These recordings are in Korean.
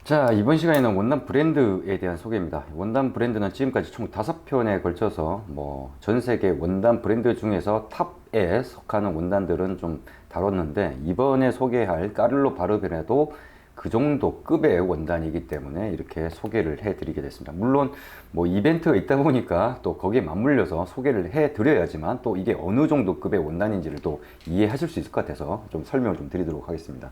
자, 이번 시간에는 원단 브랜드에 대한 소개입니다. 원단 브랜드는 지금까지 총 5편에 걸쳐서 전 세계 원단 브랜드 중에서 탑에 속하는 원단들은 좀 다뤘는데, 이번에 소개할 까를로 바르베라도 그 정도 급의 원단이기 때문에 이렇게 소개를 해 드리게 됐습니다. 물론 이벤트가 있다 보니까 또 거기에 맞물려서 소개를 해 드려야지만 또 이게 어느 정도 급의 원단인지를 또 이해하실 수 있을 것 같아서 좀 설명을 좀 드리도록 하겠습니다.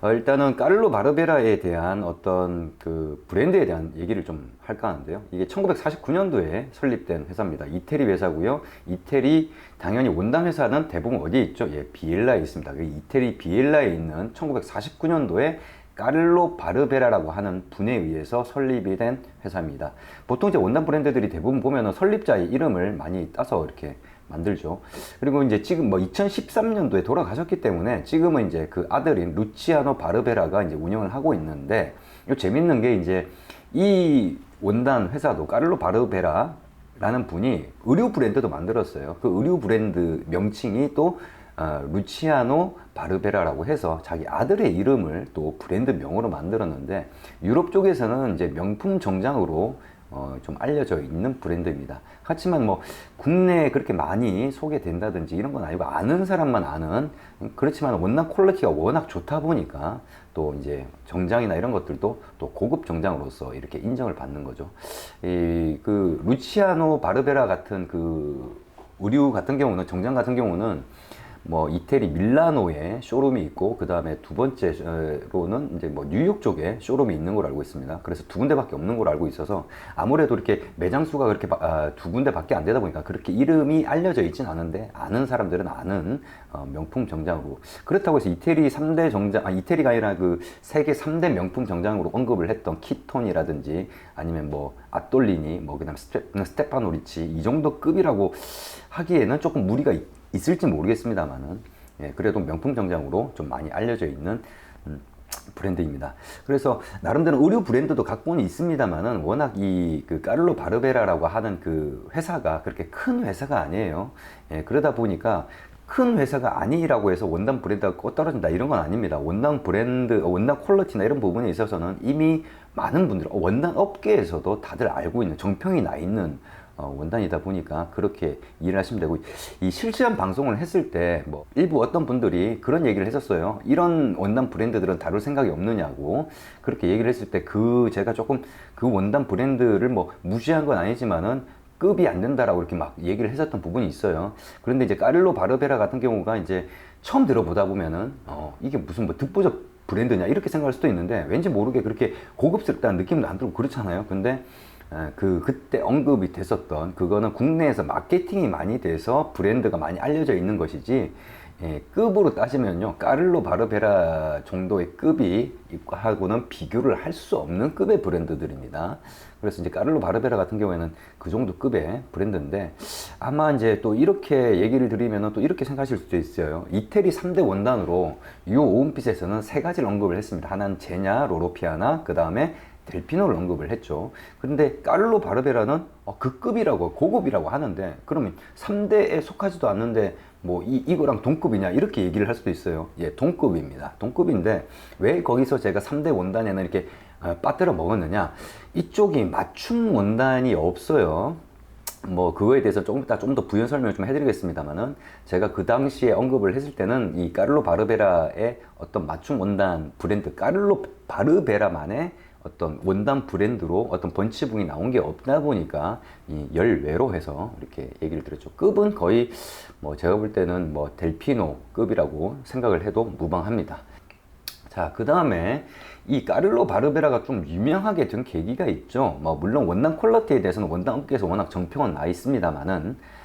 일단은 까를로 바르베라에 대한 어떤 그 브랜드에 대한 얘기를 좀 할까 하는데요. 이게 1949년도에 설립된 회사입니다. 이태리 회사고요. 이태리 당연히 원단 회사는 대부분 어디에 있죠? 예, 비엘라에 있습니다. 그 이태리 비엘라에 있는 1949년도에 까를로 바르베라라고 하는 분에 의해서 설립이 된 회사입니다. 보통 이제 원단 브랜드들이 대부분 보면은 설립자의 이름을 많이 따서 이렇게 만들죠. 그리고 이제 지금 2013년도에 돌아가셨기 때문에 지금은 이제 그 아들인 루치아노 바르베라가 이제 운영을 하고 있는데, 요 재밌는 게 이제 이 원단 회사도 까를로 바르베라라는 분이 의류 브랜드도 만들었어요. 그 의류 브랜드 명칭이 또 루치아노 바르베라라고 해서 자기 아들의 이름을 또 브랜드 명으로 만들었는데, 유럽 쪽에서는 이제 명품 정장으로 좀 알려져 있는 브랜드입니다. 하지만 국내에 그렇게 많이 소개된다든지 이런 건 아니고, 아는 사람만 아는, 그렇지만 원단 퀄리티가 워낙 좋다 보니까 또 이제 정장이나 이런 것들도 또 고급 정장으로서 이렇게 인정을 받는 거죠. 그 루치아노 바르베라 같은 그 의류 같은 경우는, 정장 같은 경우는 이태리 밀라노에 쇼룸이 있고, 그 다음에 두 번째로는 이제 뉴욕 쪽에 쇼룸이 있는 걸로 알고 있습니다. 그래서 두 군데밖에 없는 걸로 알고 있어서 아무래도 이렇게 매장 수가 그렇게 두 군데밖에 안 되다 보니까 그렇게 이름이 알려져 있진 않은데, 아는 사람들은 아는 명품 정장으로, 그렇다고 해서 이태리 3대 정장, 이태리가 아니라 그 세계 3대 명품 정장으로 언급을 했던 키톤이라든지 아니면 아똘리니, 그다음 스테파노 리치, 이 정도 급이라고 하기에는 조금 무리가 있을지 모르겠습니다만은, 예, 그래도 명품 정장으로 좀 많이 알려져 있는 브랜드입니다. 그래서 나름대로 의류 브랜드도 갖고는 있습니다만은, 워낙 이 그 까를로 바르베라라고 하는 그 회사가 그렇게 큰 회사가 아니에요. 예, 그러다 보니까 큰 회사가 아니라고 해서 원단 브랜드가 꼭 떨어진다 이런 건 아닙니다. 원단 브랜드, 원단 퀄리티나 이런 부분에 있어서는 이미 많은 분들, 원단 업계에서도 다들 알고 있는, 정평이 나 있는 원단이다 보니까 그렇게 이해를 하시면 되고, 이 실시간 방송을 했을 때 일부 어떤 분들이 그런 얘기를 했었어요. 이런 원단 브랜드들은 다룰 생각이 없느냐고 그렇게 얘기를 했을 때, 제가 조금 그 원단 브랜드를 무시한 건 아니지만은 급이 안 된다라고 이렇게 막 얘기를 했었던 부분이 있어요. 그런데 이제 까를로 바르베라 같은 경우가 이제 처음 들어보다 보면은 이게 무슨 듣보잡 브랜드냐 이렇게 생각할 수도 있는데, 왠지 모르게 그렇게 고급스럽다는 느낌도 안 들고 그렇잖아요. 근데 그때 언급이 됐었던 그거는 국내에서 마케팅이 많이 돼서 브랜드가 많이 알려져 있는 것이지, 급으로 따지면요, 까를로 바르베라 정도의 급이 하고는 비교를 할 수 없는 급의 브랜드들입니다. 그래서 이제 까를로 바르베라 같은 경우에는 그 정도 급의 브랜드인데, 아마 이제 또 이렇게 얘기를 드리면 또 이렇게 생각하실 수도 있어요. 이태리 3대 원단으로 이 오은핏에서는 세 가지를 언급을 했습니다. 하나는 제냐, 로로피아나, 그 다음에 델피노를 언급을 했죠. 그런데 까를로 바르베라는 그 급이라고, 고급이라고 하는데, 그러면 3대에 속하지도 않는데 이거랑 동급이냐 이렇게 얘기를 할 수도 있어요. 예, 동급입니다. 동급인데 왜 거기서 제가 3대 원단에는 이렇게 빠뜨려 먹었느냐, 이쪽이 맞춤 원단이 없어요. 그거에 대해서 조금 이따 좀 더 부연 설명을 좀 해드리겠습니다만은, 제가 그 당시에 언급을 했을 때는 이 까를로 바르베라의 어떤 맞춤 원단 브랜드, 까를로 바르베라만의 어떤 원단 브랜드로 어떤 번치붕이 나온 게 없다 보니까 이 열외로 해서 이렇게 얘기를 드렸죠. 급은 거의 제가 볼 때는 델피노 급이라고 생각을 해도 무방합니다. 자, 그 다음에 이 까를로 바르베라가 좀 유명하게 된 계기가 있죠. 물론 원단 퀄리티에 대해서는 원단 업계에서 워낙 정평은 나 있습니다만은,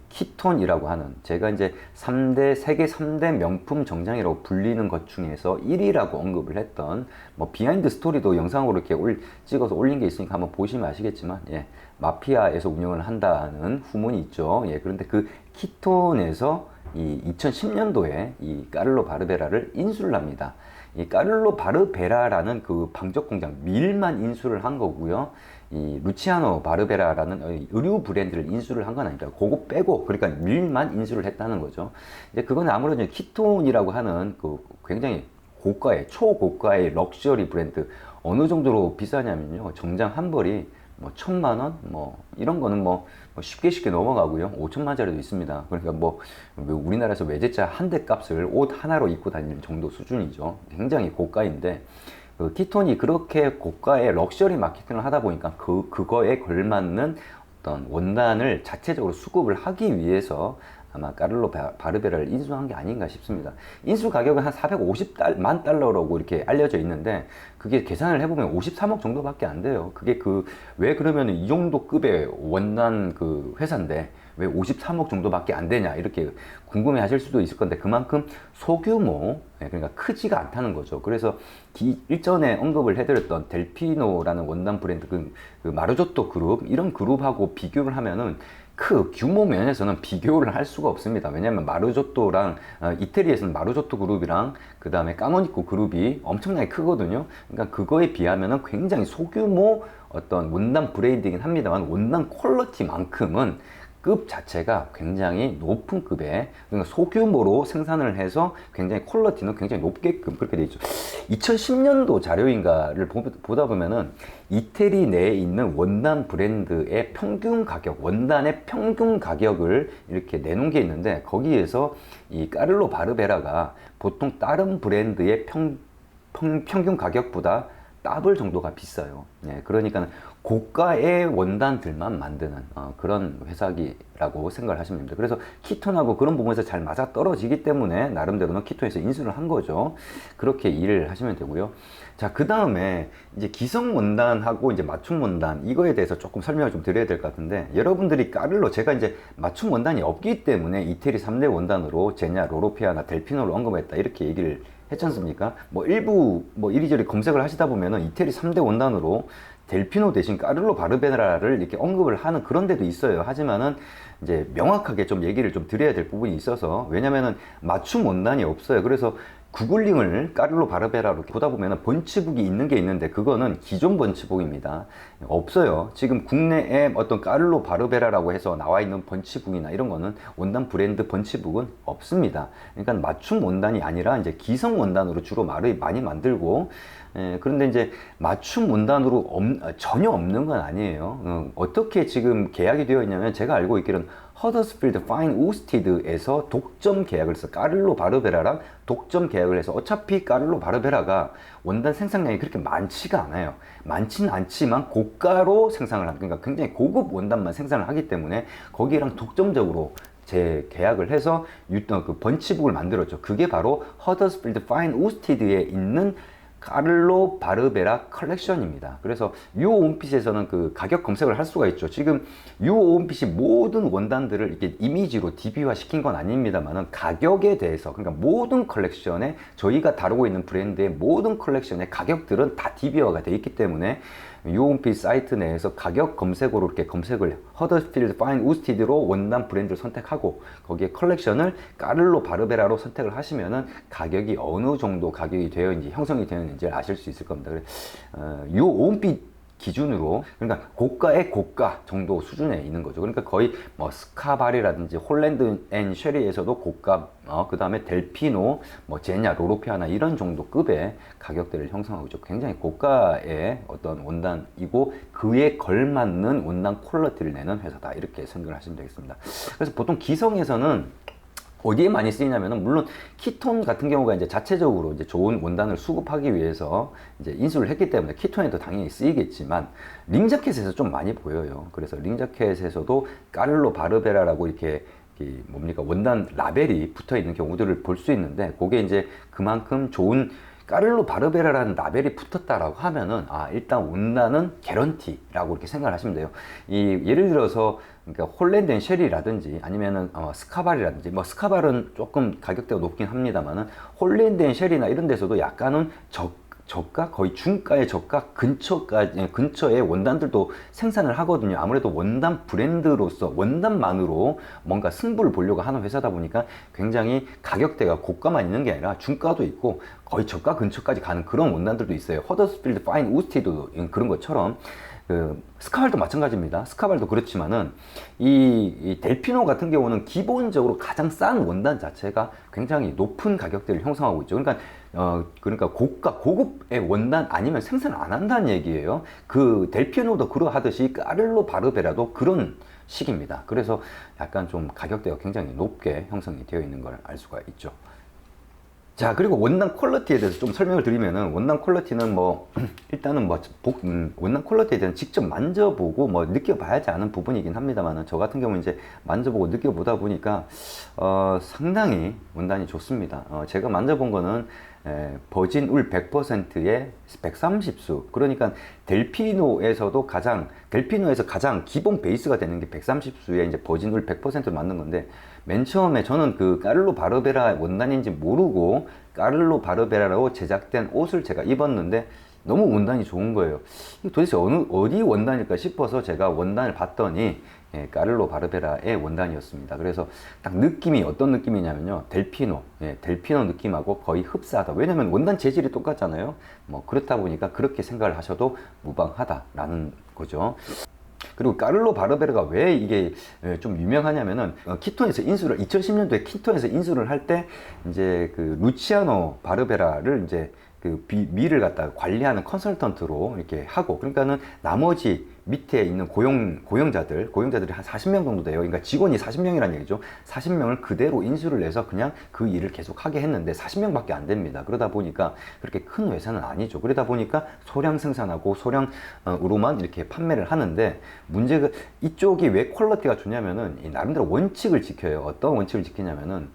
키톤이라고 하는, 제가 이제 세계 3대 명품 정장이라고 불리는 것 중에서 1위라고 언급을 했던, 비하인드 스토리도 영상으로 이렇게 찍어서 올린 게 있으니까 한번 보시면 아시겠지만, 예, 마피아에서 운영을 한다는 후문이 있죠. 예, 그런데 그 키톤에서 이 2010년도에 이 까를로 바르베라를 인수를 합니다. 이 까를로 바르베라라는 그 방적 공장 밀만 인수를 한 거고요. 이 루치아노 바르베라라는 의류 브랜드를 인수를 한 건 아닙니다. 그거 빼고, 그러니까 밀만 인수를 했다는 거죠. 이제 그건 아무래도 키톤이라고 하는 그 굉장히 고가의, 초고가의 럭셔리 브랜드, 어느 정도로 비싸냐면요. 정장 한 벌이 뭐 1,000만 원, 뭐 이런 거는 뭐 쉽게 넘어가고요. 5천만짜리도 있습니다. 그러니까 뭐 우리나라에서 외제차 한 대 값을 옷 하나로 입고 다니는 정도 수준이죠. 굉장히 고가인데 그 키톤이 그렇게 고가의 럭셔리 마케팅을 하다 보니까 그거에 걸맞는 어떤 원단을 자체적으로 수급을 하기 위해서 아마 까를로 바르베라를 인수한 게 아닌가 싶습니다. 인수 가격은 한 450만 달러라고 이렇게 알려져 있는데 그게 계산을 해보면 53억 정도밖에 안 돼요. 그게 왜 그러면 이 정도 급의 원단 그 회사인데 왜 53억 정도밖에 안 되냐 이렇게 궁금해 하실 수도 있을 건데 그만큼 소규모, 그러니까 크지가 않다는 거죠. 그래서 일전에 언급을 해드렸던 델피노라는 원단 브랜드 그 마르조토 그룹 이런 그룹하고 비교를 하면은 그 규모 면에서는 비교를 할 수가 없습니다. 왜냐하면 마르조토랑 이태리에서는 마르조토 그룹이랑 그 다음에 까노니코 그룹이 엄청나게 크거든요. 그러니까 그거에 비하면은 굉장히 소규모 어떤 원단 브랜드이긴 합니다만 원단 퀄리티만큼은 급 자체가 굉장히 높은 급의, 그러니까 소규모로 생산을 해서 굉장히 퀄리티는 굉장히 높게끔 그렇게 되어 있죠. 2010년도 자료인가를 보다 보면은 이태리 내에 있는 원단 브랜드의 평균 가격, 원단의 평균 가격을 이렇게 내놓은 게 있는데 거기에서 이 까를로 바르베라가 보통 다른 브랜드의 평균 가격보다 더블 정도가 비싸요. 그러니까 고가의 원단들만 만드는 그런 회사라고 생각을 하시면 됩니다. 그래서 키톤하고 그런 부분에서 잘 맞아 떨어지기 때문에 나름대로는 키톤에서 인수를 한 거죠. 그렇게 이해를 하시면 되고요. 자, 그 다음에 이제 기성 원단하고 이제 맞춤 원단 이거에 대해서 조금 설명을 좀 드려야 될 것 같은데 여러분들이 까를로 제가 이제 맞춤 원단이 없기 때문에 이태리 3대 원단으로 제냐, 로로피아나 델피노를 언급했다 이렇게 얘기를 했지 않습니까? 뭐 일부 이리저리 검색을 하시다 보면은 이태리 3대 원단으로 델피노 대신 까를로 바르베라를 이렇게 언급을 하는 그런 데도 있어요. 하지만은 이제 명확하게 좀 얘기를 좀 드려야 될 부분이 있어서 왜냐면은 맞춤 원단이 없어요. 그래서 구글링을 까를로 바르베라로 보다 보면 번치북이 있는 게 있는데 그거는 기존 번치북입니다. 없어요. 지금 국내에 어떤 까를로 바르베라라고 해서 나와 있는 번치북이나 이런 거는 원단 브랜드 번치북은 없습니다. 그러니까 맞춤 원단이 아니라 이제 기성 원단으로 주로 많이 만들고 그런데 이제 맞춤 원단으로 전혀 없는 건 아니에요. 어떻게 지금 계약이 되어 있냐면 제가 알고 있기로는 허더스필드 파인 우스티드에서 독점 계약을 해서 까를로 바르베라랑 독점 계약을 해서 어차피 까를로 바르베라가 원단 생산량이 그렇게 많지가 않아요. 많지는 않지만 고가로 생산을 합니다. 그러니까 굉장히 고급 원단만 생산을 하기 때문에 거기랑 독점적으로 계약을 해서 그 번치북을 만들었죠. 그게 바로 허더스필드 파인 우스티드에 있는 까를로 바르베라 컬렉션입니다. 그래서 유오온핏에서는 그 가격 검색을 할 수가 있죠. 지금 유오온핏이 모든 원단들을 이렇게 이미지로 DB화 시킨 건 아닙니다만은 가격에 대해서 그러니까 모든 컬렉션에 저희가 다루고 있는 브랜드의 모든 컬렉션의 가격들은 다 DB화가 되어 있기 때문에 유온핏 사이트 내에서 가격 검색어로 이렇게 검색을 허더필드 파인 우스티드로 원단 브랜드를 선택하고 거기에 컬렉션을 까를로 바르베라로 선택을 하시면은 가격이 어느 정도 가격이 형성이 되어 있는지 아실 수 있을 겁니다. 유온핏 기준으로 그러니까 고가의 고가 정도 수준에 있는 거죠. 그러니까 거의 뭐 스카바리라든지 홀랜드 앤 쉐리에서도 고가, 그 다음에 델피노, 뭐 제냐, 로로피아나 이런 정도 급의 가격대를 형성하고 있죠. 굉장히 고가의 어떤 원단이고 그에 걸맞는 원단 퀄리티를 내는 회사다 이렇게 생각을 하시면 되겠습니다. 그래서 보통 기성에서는 어디에 많이 쓰이냐면은 물론 키톤 같은 경우가 이제 자체적으로 이제 좋은 원단을 수급하기 위해서 이제 인수를 했기 때문에 키톤에도 당연히 쓰이겠지만 링자켓에서 좀 많이 보여요. 그래서 링자켓에서도 까를로 바르베라라고 이렇게 원단 라벨이 붙어 있는 경우들을 볼 수 있는데 그게 이제 그만큼 좋은 까를로 바르베라라는 라벨이 붙었다라고 하면은 일단 원단은 개런티라고 이렇게 생각을 하시면 돼요. 예를 들어서 그러니까 홀랜드 앤 쉐리라든지 아니면은 스카발이라든지 스카발은 조금 가격대가 높긴 합니다만은 홀랜드 앤 쉐리나 이런 데서도 약간은 저가 거의 중가의 저가 근처의 원단들도 생산을 하거든요. 아무래도 원단 브랜드로서 원단만으로 뭔가 승부를 보려고 하는 회사다 보니까 굉장히 가격대가 고가만 있는 게 아니라 중가도 있고 거의 저가 근처까지 가는 그런 원단들도 있어요. 허더스필드 파인 우스티도 그런 것처럼 스카발도 마찬가지입니다. 스카발도 그렇지만은 이 델피노 같은 경우는 기본적으로 가장 싼 원단 자체가 굉장히 높은 가격대를 형성하고 있죠. 그러니까 그러니까 고급의 원단 아니면 생산 안 한다는 얘기예요. 그 델피노도 그러하듯이 까를로 바르베라도 그런 식입니다. 그래서 약간 좀 가격대가 굉장히 높게 형성이 되어 있는 걸 알 수가 있죠. 자, 그리고 원단 퀄리티에 대해서 좀 설명을 드리면은, 원단 퀄리티는 뭐 일단은 뭐 원단 퀄리티에 대한 직접 만져보고 뭐 느껴봐야지 아는 부분이긴 합니다만은, 저 같은 경우는 이제 만져보고 느껴보다 보니까 상당히 원단이 좋습니다. 제가 만져본 거는 버진 울 100%의 130수. 그러니까 델피노에서 가장 기본 베이스가 되는 게 130수의 이제 버진 울 100%를 만든 건데, 맨 처음에 저는 그 까를로 바르베라 원단인지 모르고 까를로 바르베라로 제작된 옷을 제가 입었는데 너무 원단이 좋은 거예요. 이게 도대체 어디 원단일까 싶어서 제가 원단을 봤더니 까를로 바르베라의 원단이었습니다. 그래서 딱 느낌이 어떤 느낌이냐면요, 델피노 느낌하고 거의 흡사하다. 왜냐면 원단 재질이 똑같잖아요. 뭐 그렇다 보니까 그렇게 생각을 하셔도 무방하다라는 거죠. 그리고 까를로 바르베라가 왜 이게 좀 유명하냐면은, 2010년도에 키톤에서 인수를 할 때 이제 그 루치아노 바르베라를 이제 그 미를 갖다가 관리하는 컨설턴트로 이렇게 하고, 그러니까는 나머지 밑에 있는 고용자들이 한 40명 정도 돼요. 그러니까 직원이 40명이라는 얘기죠. 40명을 그대로 인수를 해서 그냥 그 일을 계속 하게 했는데 40명밖에 안 됩니다. 그러다 보니까 그렇게 큰 회사는 아니죠. 그러다 보니까 소량 생산하고 소량으로만 이렇게 판매를 하는데, 문제가 이쪽이 왜 퀄리티가 좋냐면은 나름대로 원칙을 지켜요. 어떤 원칙을 지키냐면은,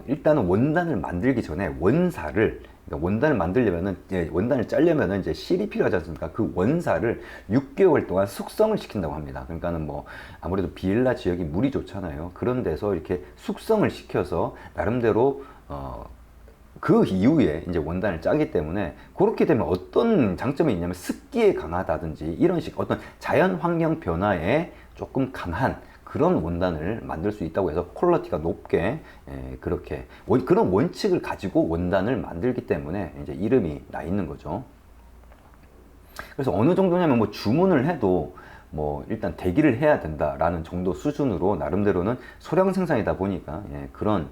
일단은 원단을 만들기 전에 원단을 만들려면은, 원단을 짜려면은 이제 실이 필요하지 않습니까? 그 원사를 6개월 동안 숙성을 시킨다고 합니다. 그러니까는 뭐 아무래도 비엘라 지역이 물이 좋잖아요. 그런 데서 이렇게 숙성을 시켜서 나름대로 그 이후에 이제 원단을 짜기 때문에, 그렇게 되면 어떤 장점이 있냐면 습기에 강하다든지 이런 식 어떤 자연 환경 변화에 조금 강한 그런 원단을 만들 수 있다고 해서 퀄리티가 높게, 그렇게 그런 원칙을 가지고 원단을 만들기 때문에 이제 이름이 나 있는 거죠. 그래서 어느 정도냐면 뭐 주문을 해도 뭐 일단 대기를 해야 된다라는 정도 수준으로 나름대로는 소량 생산이다 보니까 그런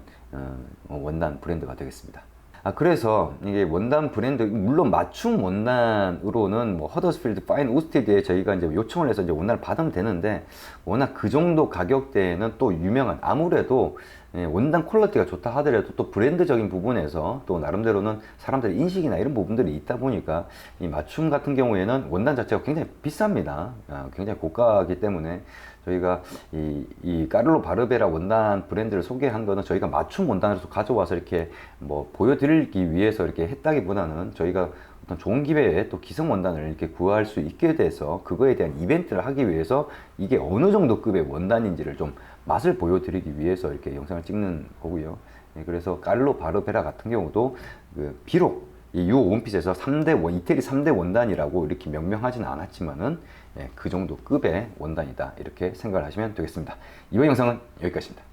원단 브랜드가 되겠습니다. 그래서 이게 원단 브랜드, 물론 맞춤 원단으로는 뭐 허더스필드, 파인 오스티드에 저희가 이제 요청을 해서 이제 원단을 받으면 되는데, 워낙 그 정도 가격대에는 또 유명한, 아무래도 원단 퀄리티가 좋다 하더라도 또 브랜드적인 부분에서 또 나름대로는 사람들의 인식이나 이런 부분들이 있다 보니까 이 맞춤 같은 경우에는 원단 자체가 굉장히 비쌉니다. 굉장히 고가이기 때문에 저희가 이 까를로 바르베라 원단 브랜드를 소개한 거는 저희가 맞춤 원단으로 가져와서 이렇게 뭐 보여드리기 위해서 이렇게 했다기보다는, 저희가 어떤 좋은 기회에 또 기성 원단을 이렇게 구할 수 있게 돼서 그거에 대한 이벤트를 하기 위해서 이게 어느 정도 급의 원단인지를 좀 맛을 보여드리기 위해서 이렇게 영상을 찍는 거고요. 그래서 까를로 바르베라 같은 경우도 비록 이 원핏에서 이태리 3대 원단이라고 이렇게 명명하지는 않았지만은 그 정도 급의 원단이다, 이렇게 생각을 하시면 되겠습니다. 이번 영상은 여기까지입니다.